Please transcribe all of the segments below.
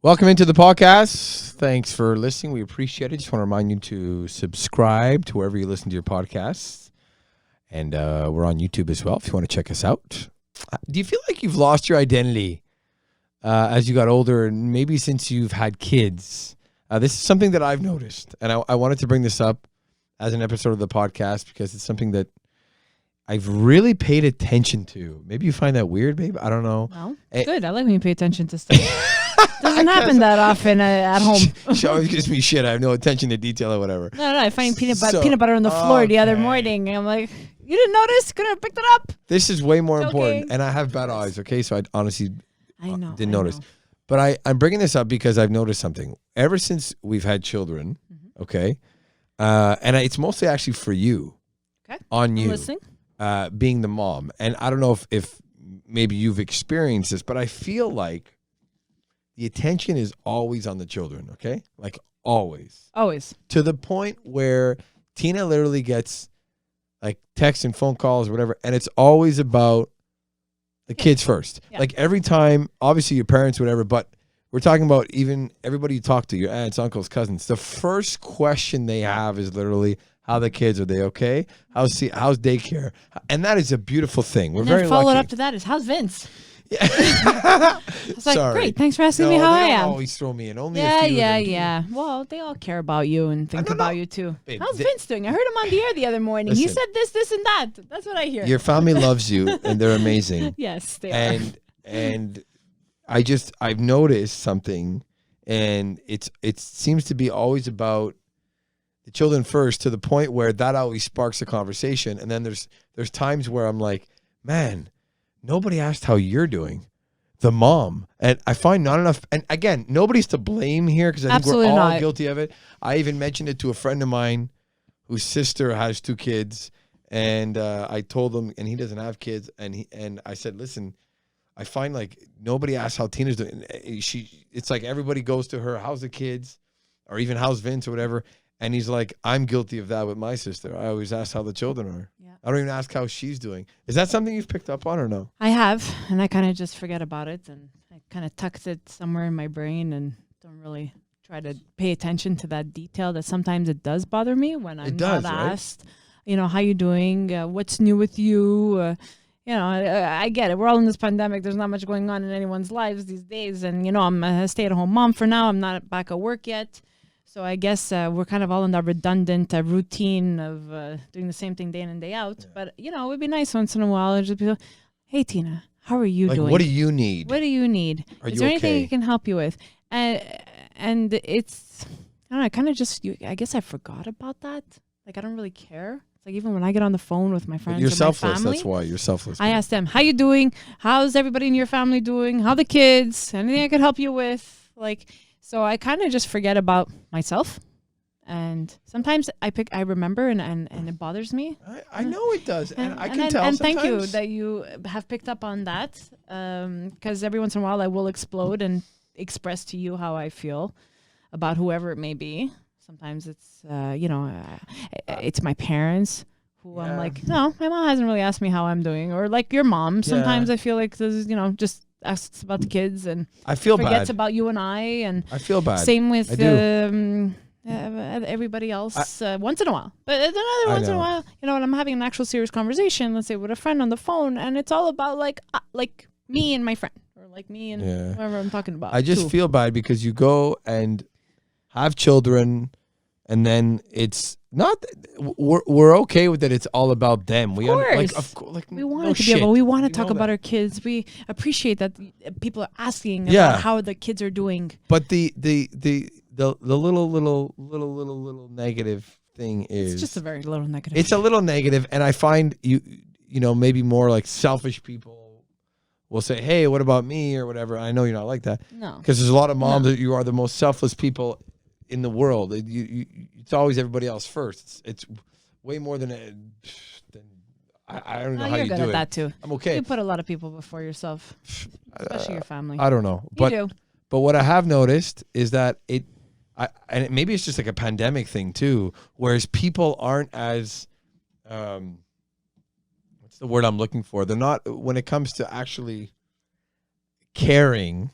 Welcome into the podcast. Thanks for listening. We appreciate it. Just want to remind you to subscribe to wherever you listen to your podcasts. And we're on YouTube as well if you want to check us out. Do you feel like you've lost your identity as you got older and maybe since you've had kids? This is something that I've noticed. And I wanted to bring this up as an episode of the podcast because it's something that I've really paid attention to. Maybe you find that weird, babe. I don't know. No, it's good. I like when you pay attention to stuff. Doesn't happen that often at home. She always gives me shit. I have no attention to detail or whatever. No. I find peanut butter on the floor the other morning. And I'm like, you didn't notice? Couldn't have picked it up. This is way more important. And I have bad eyes, okay? So I honestly didn't notice. But I'm bringing this up because I've noticed something. Ever since we've had children, okay? And it's mostly actually for you. Okay. On you. I'm listening. Being the mom. And I don't know if maybe you've experienced this, but I feel like the attention is always on the children, okay? Like always. Always. To the point where Tina literally gets like texts and phone calls or whatever, and it's always about the kids first. Yeah. Like every time, obviously your parents, whatever, but we're talking about even everybody you talk to, your aunts, uncles, cousins. The first question they have is literally, how the kids, are they okay? How's daycare? And that is a beautiful thing. We're very lucky. Followed up to that is, how's Vince? Yeah. I was like, sorry. Great, thanks for asking me how I am. Always throw me in. Only a few yeah. Well, they all care about you and think about you too. Babe, how's Vince doing? I heard him on the air the other morning. Listen, he said this, and that. That's what I hear. Your family loves you, and they're amazing. Yes, they are. And I've noticed something, and it seems to be always about the children first, to the point where that always sparks a conversation. And then there's times where I'm like, man, nobody asked how you're doing, the mom. And I find not enough. And again, nobody's to blame here because I think we're all guilty of it. I even mentioned it to a friend of mine whose sister has 2 kids. And I told him, and he doesn't have kids. And I said, listen, I find like nobody asks how Tina's doing. It's like everybody goes to her, how's the kids? Or even how's Vince or whatever. And he's like, I'm guilty of that with my sister. I always ask how the children are. Yeah. I don't even ask how she's doing. Is that something you've picked up on or no? I have, and I kind of just forget about it, and I kind of tucked it somewhere in my brain and don't really try to pay attention to that detail that sometimes it does bother me when I'm not asked, how you doing? What's new with you? I get it. We're all in this pandemic. There's not much going on in anyone's lives these days. And, I'm a stay-at-home mom for now. I'm not back at work yet. So I guess we're kind of all in that redundant routine of doing the same thing day in and day out. Yeah. But, it would be nice once in a while to just be like, hey, Tina, how are you doing? What do you need? What do you need? Is there anything I can help you with? And it's, I don't know, I kind of just, I guess I forgot about that. Like, I don't really care. It's like even when I get on the phone with my friends or my selfless, family. That's why you're selfless. I ask them, how you doing? How's everybody in your family doing? How the kids? Anything I could help you with? So I kind of just forget about myself, and sometimes I remember and it bothers me. I know it does, and I can tell. And thank you that you have picked up on that, because every once in a while I will explode and express to you how I feel about whoever it may be. Sometimes it's it's my parents who I'm like, no, my mom hasn't really asked me how I'm doing, or like your mom. Sometimes I feel like this is just asks about the kids and I feel forgets about you and I feel bad. Same with everybody else once in a while. But another once in a while, when I'm having an actual serious conversation, let's say with a friend on the phone, and it's all about like me and my friend, or like me and whoever I'm talking about. I just feel bad because you go and have children, and then it's not. We're okay with it. It's all about them. We want it to be able. We want to talk about our kids. We appreciate that people are asking about how the kids are doing. But the little negative thing is, it's just a very little negative. It's a little negative, and I find maybe more like selfish people will say, "Hey, what about me?" or whatever. I know you're not like that. No, because there's a lot of moms that you are the most selfless people in the world. It's always everybody else first. It's way more than I don't know how you do it. You're good at that too. I'm okay. You put a lot of people before yourself, especially your family. I don't know, but what I have noticed is that maybe it's just like a pandemic thing too, whereas people aren't as what's the word I'm looking for? They're not, when it comes to actually caring.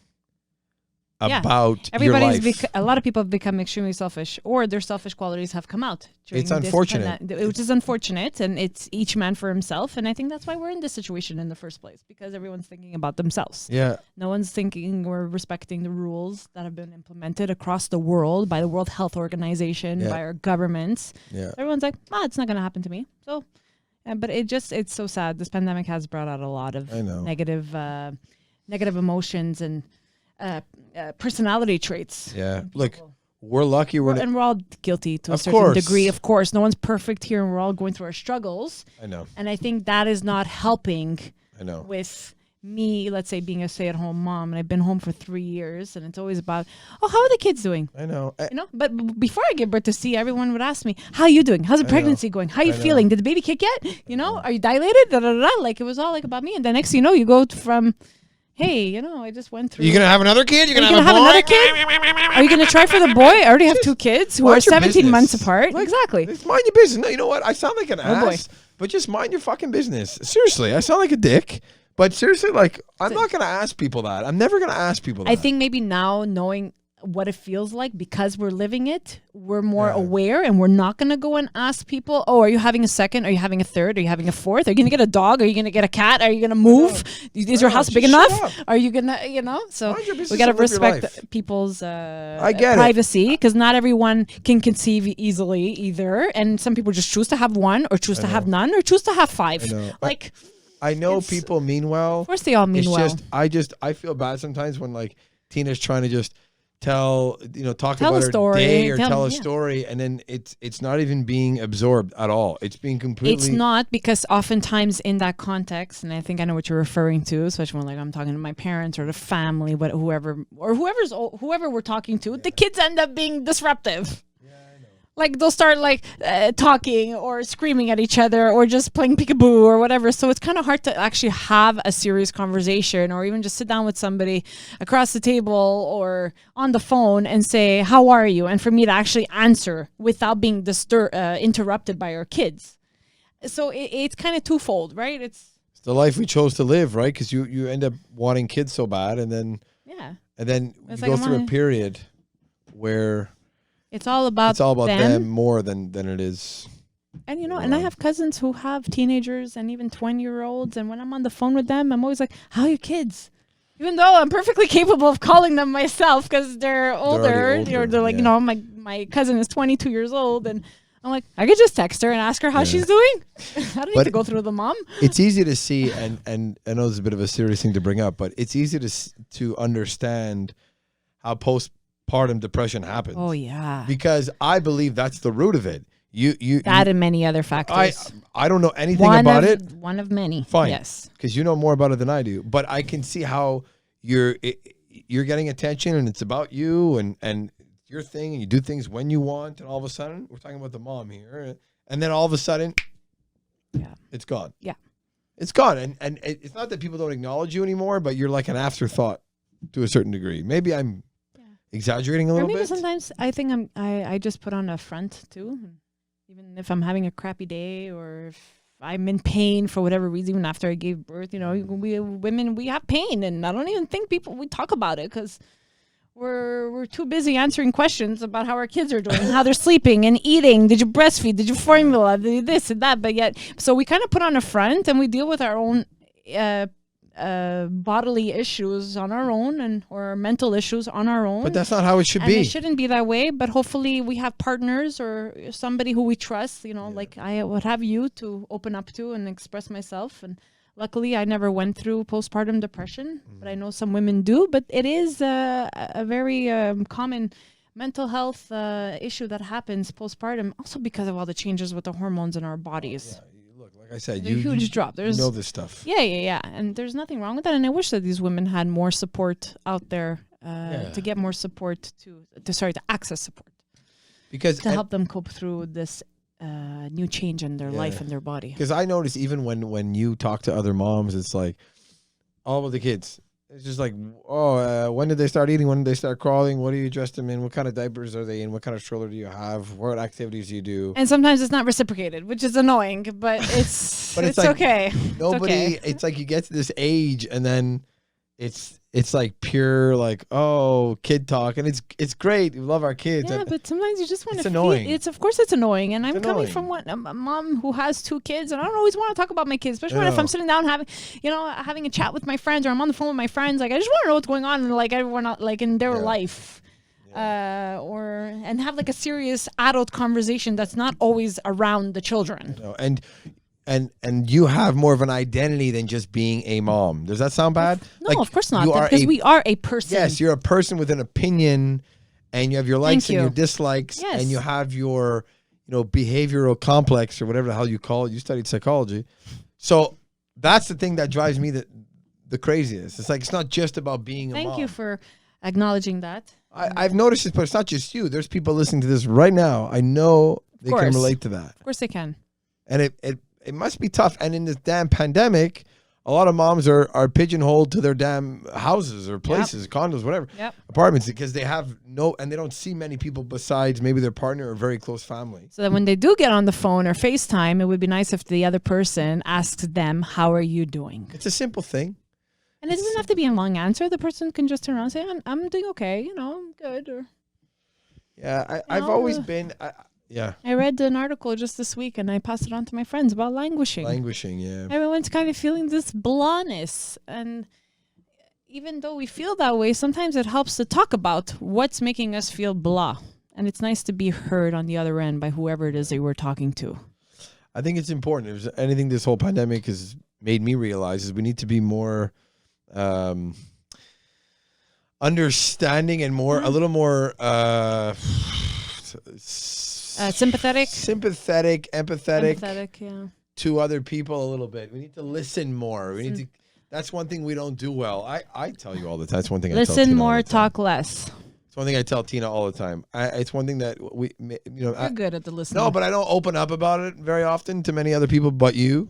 about everybody's your life. a lot of people have become extremely selfish, or their selfish qualities have come out. It's unfortunate. Which is unfortunate, and it's each man for himself. And I think that's why we're in this situation in the first place, because everyone's thinking about themselves. Yeah. No one's thinking or respecting the rules that have been implemented across the world by the World Health Organization, by our governments. Yeah. Everyone's like, it's not going to happen to me. So, but it's so sad. This pandemic has brought out a lot of negative emotions and personality traits. Yeah. Look, we're lucky. And we're all guilty to a certain degree. Of course, no one's perfect here, and we're all going through our struggles. I know. And I think that is not helping. I know. With me, let's say, being a stay-at-home mom, and I've been home for 3 years, and it's always about, how are the kids doing? I know. But before I give birth to C, everyone would ask me, how are you doing? How's the pregnancy going? How are you feeling? Did the baby kick yet? Are you dilated? Like, it was all like about me. And the next thing you know, you go from, hey, I just went through. You're going to have another kid? You're going to have another kid? Are you going to try for the boy? I already have 2 kids who are 17 months apart. Exactly. Just mind your business. No, you know what? I sound like an ass, but just mind your fucking business. Seriously, I sound like a dick. But seriously, like, I'm not going to ask people that. I'm never going to ask people that. I think maybe now, knowing what it feels like, because we're living it, we're more aware, and we're not going to go and ask people, are you having a second? Are you having a third? Are you having a fourth? Are you going to get a dog? Are you going to get a cat? Are you going to move? Is your house big enough? Are you going to, so we got to respect people's privacy, because not everyone can conceive easily either. And some people just choose to have one, or choose to have none, or choose to have 5. I know people mean well. Of course they all mean well. I feel bad sometimes when, like, Tina's trying to just talk about her story, day or tell a story, and then it's not even being absorbed at all. It's being completely. It's not, because oftentimes in that context, and I think I know what you're referring to, especially when, like, I'm talking to my parents or the family, whoever we're talking to, the kids end up being disruptive. Like, they'll start talking or screaming at each other or just playing peekaboo or whatever. So it's kind of hard to actually have a serious conversation, or even just sit down with somebody across the table or on the phone and say, how are you? And for me to actually answer without being interrupted by our kids. So it's kind of twofold, right? It's the life we chose to live, right? Because you end up wanting kids so bad, and then you go through a period where... It's all about them more than it is. And, and I have cousins who have teenagers and even 20-year-olds. And when I'm on the phone with them, I'm always like, how are your kids? Even though I'm perfectly capable of calling them myself, because they're older. Or they're like, my cousin is 22 years old. And I'm like, I could just text her and ask her how she's doing. I don't need to go through the mom. It's easy to see, and I know this is a bit of a serious thing to bring up, but it's easy to understand how postpartum depression happens. Oh yeah, because I believe that's the root of it. And many other factors. I don't know anything about it. One of many. Fine. Yes, because you know more about it than I do. But I can see how you're getting attention, and it's about you and your thing, and you do things when you want, and all of a sudden we're talking about the mom here, and then all of a sudden, it's gone. Yeah, it's gone, and it's not that people don't acknowledge you anymore, but you're like an afterthought to a certain degree. Maybe I'm exaggerating a little bit. Sometimes I think I just put on a front too, even if I'm having a crappy day or if I'm in pain for whatever reason. Even after I gave birth, we women, we have pain, and I don't even think we talk about it because we're too busy answering questions about how our kids are doing, how they're sleeping and eating. Did you breastfeed? Did you formula? Did you this and that? But yet, so we kind of put on a front and we deal with our own bodily issues on our own, or mental issues on our own. But that's not how it should be. It shouldn't be that way. But hopefully we have partners or somebody who we trust, like I would have you to open up to and express myself. And luckily I never went through postpartum depression, but I know some women do. But it is a very common mental health issue that happens postpartum, also because of all the changes with the hormones in our bodies. Like I said, there's a huge drop. You know this stuff. Yeah. And there's nothing wrong with that. And I wish that these women had more support out there to get more support to access support. To help them cope through this new change in their life and their body. Because I notice even when you talk to other moms, it's like all of the kids. It's just like, when did they start eating? When did they start crawling? What do you dress them in? What kind of diapers are they in? What kind of stroller do you have? What activities do you do? And sometimes it's not reciprocated, which is annoying, but it's like, okay. Nobody, it's like you get to this age and then it's like pure like, oh, kid talk, and it's great. We love our kids. Yeah, but sometimes you just want to. It's annoying. Of course it's annoying, and I'm coming annoying. from a mom who has 2 kids, and I don't always want to talk about my kids, especially if I'm sitting down having a chat with my friends, or I'm on the phone with my friends. Like I just want to know what's going on, in, like everyone like in their life. And have like a serious adult conversation that's not always around the children. And you have more of an identity than just being a mom. Does that sound bad? No, of course not. Because we are a person. Yes, you're a person with an opinion, and you have your likes and your dislikes, and you have your behavioral complex or whatever the hell you call it. You studied psychology, so that's the thing that drives me the craziest. It's like it's not just about being a mom. Thank you for acknowledging that. I've noticed this, but it's not just you. There's people listening to this right now. I know they can relate to that. Of course they can. And it must be tough. And in this damn pandemic, a lot of moms are pigeonholed to their damn houses or places, condos, whatever, apartments, because they have and they don't see many people besides maybe their partner or very close family. So that when they do get on the phone or FaceTime, it would be nice if the other person asks them, how are you doing? It's a simple thing. And it doesn't have to be a long answer. The person can just turn around and say, I'm doing okay, I'm good. Or I've always been... I read an article just this week and I passed it on to my friends about languishing. Everyone's kind of feeling this blahness. And even though we feel that way, sometimes it helps to talk about what's making us feel blah. And it's nice to be heard on the other end by whoever it is that we're talking to. I think it's important. If there's anything this whole pandemic has made me realize is we need to be more understanding and a little more sympathetic, empathetic to other people a little bit. We need to listen more. We need to. That's one thing we don't do well. I tell you all the time. That's one thing. Listen more, talk less. It's one thing I tell Tina all the time. It's one thing that You're good at the listening. No, but I don't open up about it very often to many other people but you.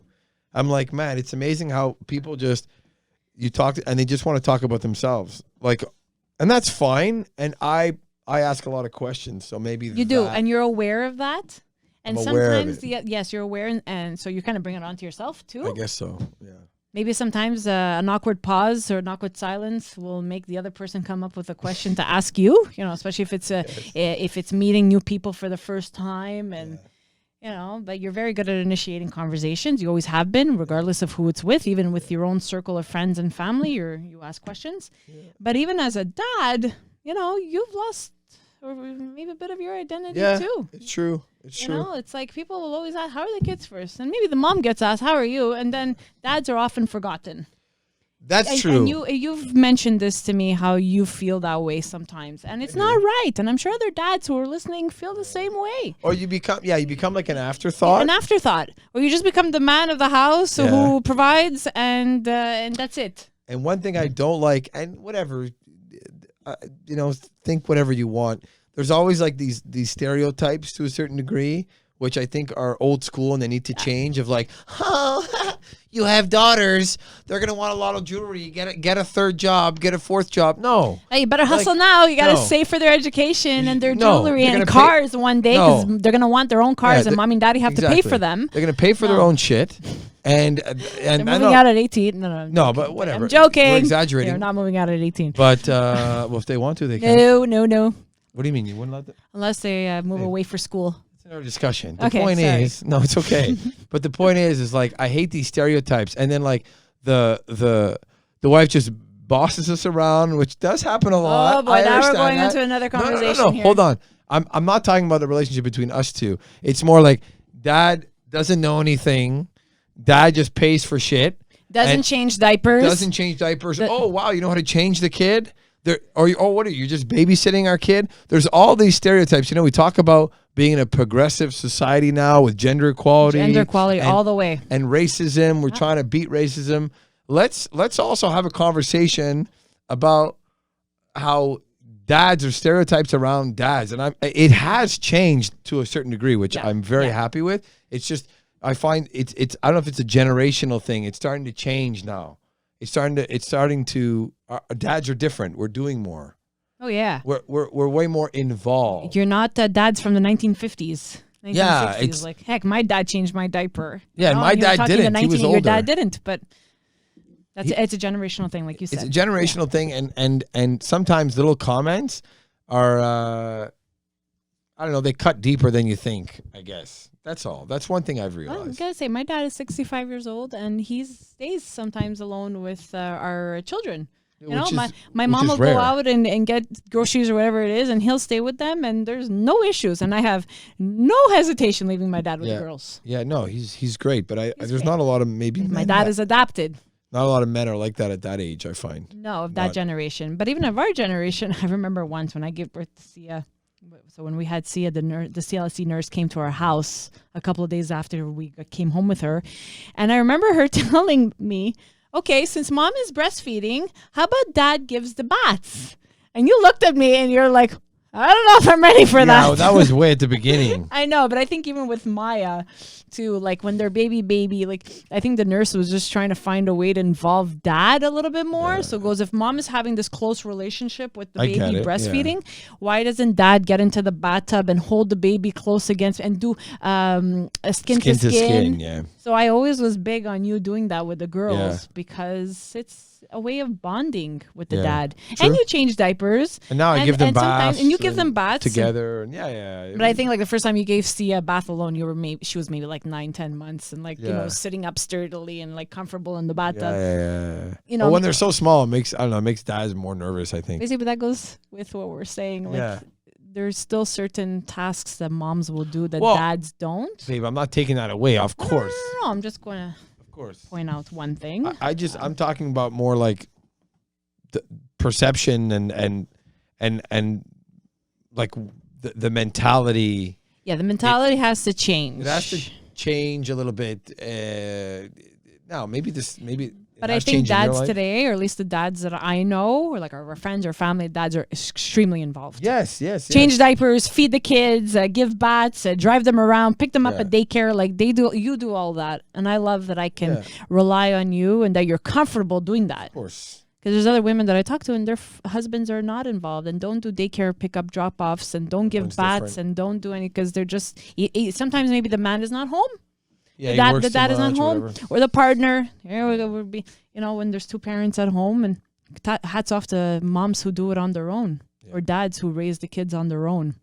I'm like, man, it's amazing how people you talk and they just want to talk about themselves. Like, and that's fine. And I ask a lot of questions, so maybe you do, and you're aware of that. And sometimes, yes, you're aware, and so you kind of bring it onto yourself too. I guess so. Yeah. Maybe sometimes an awkward pause or an awkward silence will make the other person come up with a question to ask you. Especially if it's if it's meeting new people for the first time, and but you're very good at initiating conversations. You always have been, regardless of who it's with, even with your own circle of friends and family. You ask questions, but even as a dad, you've lost. Or maybe a bit of your identity too. It's true. It's true. It's like people will always ask, how are the kids first? And maybe the mom gets asked, how are you? And then dads are often forgotten. That's true. And you've mentioned this to me, how you feel that way sometimes. And it's not right. And I'm sure other dads who are listening feel the same way. Or you become like an afterthought. An afterthought. Or you just become the man of the house who provides and that's it. And one thing I don't like, and whatever, think whatever you want. There's always like these stereotypes to a certain degree, which I think are old school and they need to change. Of like, you have daughters, they're gonna want a lot of jewelry. Get a third job, get a fourth job. No, hey, you better hustle now. You gotta save for their education and their jewelry and cars one day because they're gonna want their own cars, and mom and daddy have to pay for them. They're gonna pay for their own shit. And they're moving out at 18. No, but whatever. I'm joking. We're exaggerating. They're not moving out at 18. But if they want to, they can. No. What do you mean you wouldn't let them? Unless they move away for school. It's another discussion. The point is, no, it's okay. But the point is like I hate these stereotypes, and then like the wife just bosses us around, which does happen a lot. Oh boy, now we're going into another conversation. No. Here. Hold on. I'm not talking about the relationship between us two. It's more like dad doesn't know anything. Dad just pays for shit. Doesn't change diapers. Oh, wow. You know how to change the kid? What are you just babysitting our kid? There's all these stereotypes. We talk about being in a progressive society now with gender equality. All the way. And racism. We're trying to beat racism. Let's also have a conversation about how dads or stereotypes around dads. And it has changed to a certain degree, which I'm very happy with. It's just, I find it's I don't know if it's a generational thing. It's starting to change now. It's starting to our dads are different. We're doing more. Oh yeah. We're way more involved. You're not dads from the 1950s. Yeah, it's like, heck, my dad changed my diaper. Yeah, my dad didn't. He was older. Your dad didn't, but It's a generational thing, like you said. It's a generational thing, and sometimes little comments are I don't know, they cut deeper than you think, I guess. That's all. That's one thing I've realized. Well, I gotta say, my dad is 65 years old, and he stays sometimes alone with our children. You know, my mom will go out and get groceries or whatever it is, and he'll stay with them, and there's no issues. And I have no hesitation leaving my dad with the girls. Yeah, no, he's great, but there's not a lot of my dad is adapted. Not a lot of men are like that at that age, I find. No, of that generation. But even of our generation, I remember once when I gave birth to Sia. So when we had Sia, the CLSC nurse came to our house a couple of days after we came home with her. And I remember her telling me, okay, since mom is breastfeeding, how about dad gives the baths? And you looked at me and you're like, I don't know if I'm ready for that. Yeah, that was way at the beginning. I know, but I think even with Maya, too, like when they're baby, like I think the nurse was just trying to find a way to involve dad a little bit more. Yeah. So it goes, if mom is having this close relationship with the baby breastfeeding, why doesn't dad get into the bathtub and hold the baby close against and do a skin to skin? Yeah. So I always was big on you doing that with the girls because it's a way of bonding with the dad. True. And you change diapers. And now I give them baths. And you give them baths. Together. But I think like the first time you gave Sia a bath alone, she was maybe like 9-10 months and like, you know, sitting up sturdily and like comfortable in the bathtub. Yeah. You know, well, when they're so small, it makes dads more nervous, I think. Basically, but that goes with what we're saying. Like, there's still certain tasks that moms will do that dads don't. Babe, I'm not taking that away, of course. No, I'm just going to point out one thing. I'm talking about more like the perception and like the mentality. Yeah, the mentality has to change. It has to change a little bit. But I think dads today, or at least the dads that I know, or like our friends or family, dads are extremely involved. Yes. Change diapers, feed the kids, give baths, drive them around, pick them up at daycare. Like they do, you do all that, and I love that I can rely on you and that you're comfortable doing that. Of course. Because there's other women that I talk to, and their husbands are not involved and don't do daycare pickup, drop offs, and don't give baths and don't do any because they're just sometimes maybe the man is not home. Yeah, the dad is not home, or the partner. Here we go. Would be, you know, when there's two parents at home, and hats off to moms who do it on their own, or dads who raise the kids on their own.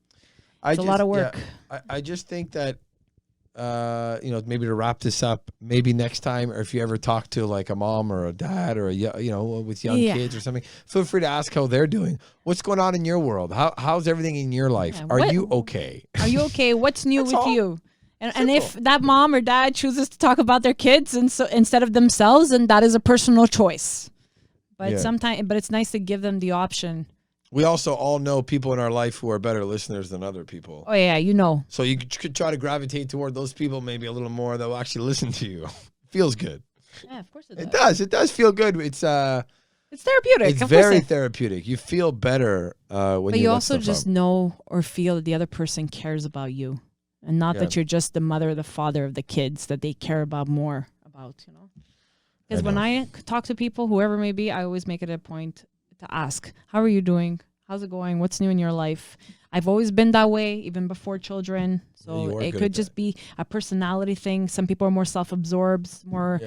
It's a lot of work. Yeah, I just think that, you know, maybe to wrap this up, maybe next time, or if you ever talk to like a mom or a dad or with young kids or something, feel free to ask how they're doing. What's going on in your world? How's everything in your life? Are you okay? Are you okay? What's new with you? And if that mom or dad chooses to talk about their kids and so instead of themselves, then that is a personal choice. But it's nice to give them the option. We also all know people in our life who are better listeners than other people. Oh yeah, you know. So you could try to gravitate toward those people maybe a little more that will actually listen to you. Feels good. Yeah, of course it does. It does feel good. It's therapeutic. It's very therapeutic. You feel better when but you also just know or feel that the other person cares about you. And not that you're just the mother or the father of the kids that they care about more about, you know. Because when I talk to people, whoever may be, I always make it a point to ask, how are you doing? How's it going? What's new in your life? I've always been that way, even before children. So it could just be a personality thing. Some people are more self-absorbed, more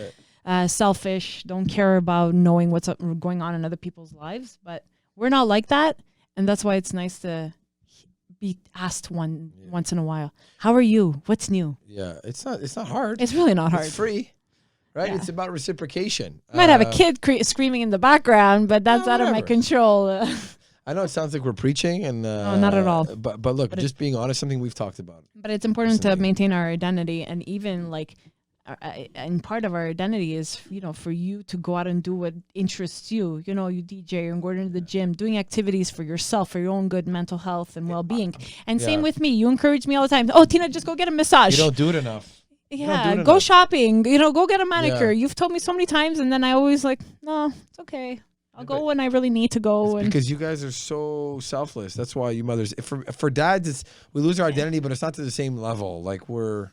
selfish, don't care about knowing what's going on in other people's lives. But we're not like that. And that's why it's nice to be asked once in a while. How are you? What's new? Yeah, it's not hard. It's really not hard. It's free, right? Yeah. It's about reciprocation. You might have a kid screaming in the background, but that's out of my control. I know it sounds like we're preaching, and no, not at all. But look, just being honest, something we've talked about. But it's important to maintain our identity, and even like. And part of our identity is, you know, for you to go out and do what interests you. You know, you DJ and go to the gym, doing activities for yourself, for your own good mental health and well-being. And same with me. You encourage me all the time. Oh, Tina, just go get a massage. You don't do it enough. Yeah, go shopping. You know, go get a manicure. You've told me so many times, and then I always like, no, it's okay. I'll go when I really need to go. Because you guys are so selfless. That's why you mothers. For dads, we lose our identity, but it's not to the same level. Like we're.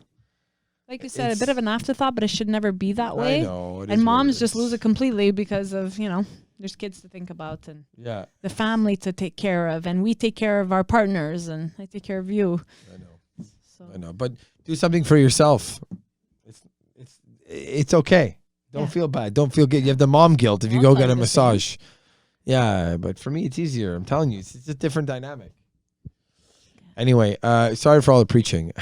Like you said, a bit of an afterthought, but it should never be that way. I know. And moms just lose it completely because of, you know, there's kids to think about and the family to take care of. And we take care of our partners and I take care of you. I know. I know. But do something for yourself. It's okay. Don't feel bad. Don't feel good. You have the mom guilt if you go get a massage. Yeah, but for me, it's easier. I'm telling you, it's a different dynamic. Anyway, sorry for all the preaching.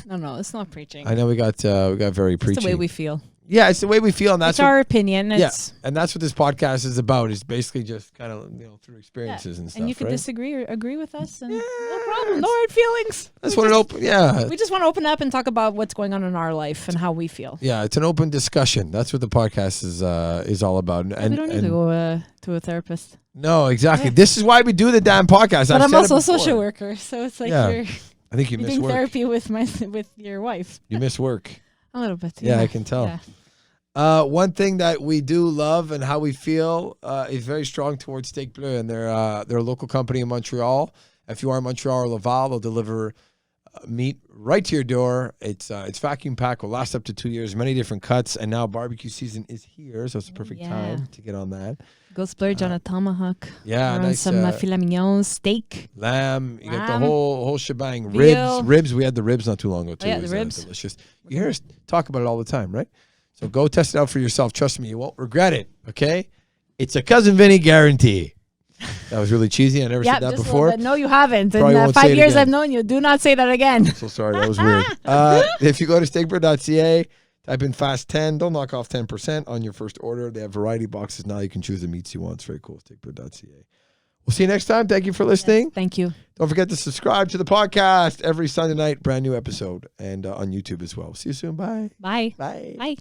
No, it's not preaching. I know we got very preachy. It's the way we feel. Yeah, it's the way we feel, and that's our opinion. And that's what this podcast is about. Is basically just kind of through experiences and stuff. And you can disagree or agree with us, and no problem, no hard feelings. That's what it open. Yeah, we just want to open up and talk about what's going on in our life and how we feel. Yeah, it's an open discussion. That's what the podcast is all about. And we don't need to go to a therapist. No, exactly. Yeah. This is why we do the damn podcast. But I'm also a social worker, so it's like I think you miss work. Therapy with your wife. You miss work. A little bit. Yeah, I can tell. Yeah. One thing that we do love and how we feel is very strong towards Steak Bleu, and they're a local company in Montreal. If you are in Montreal or Laval, they'll deliver meat right to your door. It's vacuum packed, will last up to 2 years, many different cuts, and now barbecue season is here, so it's a perfect time to get on that. Go splurge on a tomahawk. Yeah, or nice, some filet mignon, steak, lamb. You get the whole shebang. Ribs. We had the ribs not too long ago too. Yeah, the ribs. Delicious. You hear us talk about it all the time, right? So go test it out for yourself. Trust me, you won't regret it. Okay, it's a Cousin Vinny guarantee. That was really cheesy. I never said that before. No, you haven't. In 5 years I've known you. Do not say that again. I'm so sorry. That was weird. If you go to steakbread.ca, type in fast10. They'll knock off 10% on your first order. They have variety boxes now. You can choose the meats you want. It's very cool. Steakbread.ca. We'll see you next time. Thank you for listening. Yes, thank you. Don't forget to subscribe to the podcast every Sunday night. Brand new episode. And on YouTube as well. See you soon. Bye. Bye. Bye. Bye.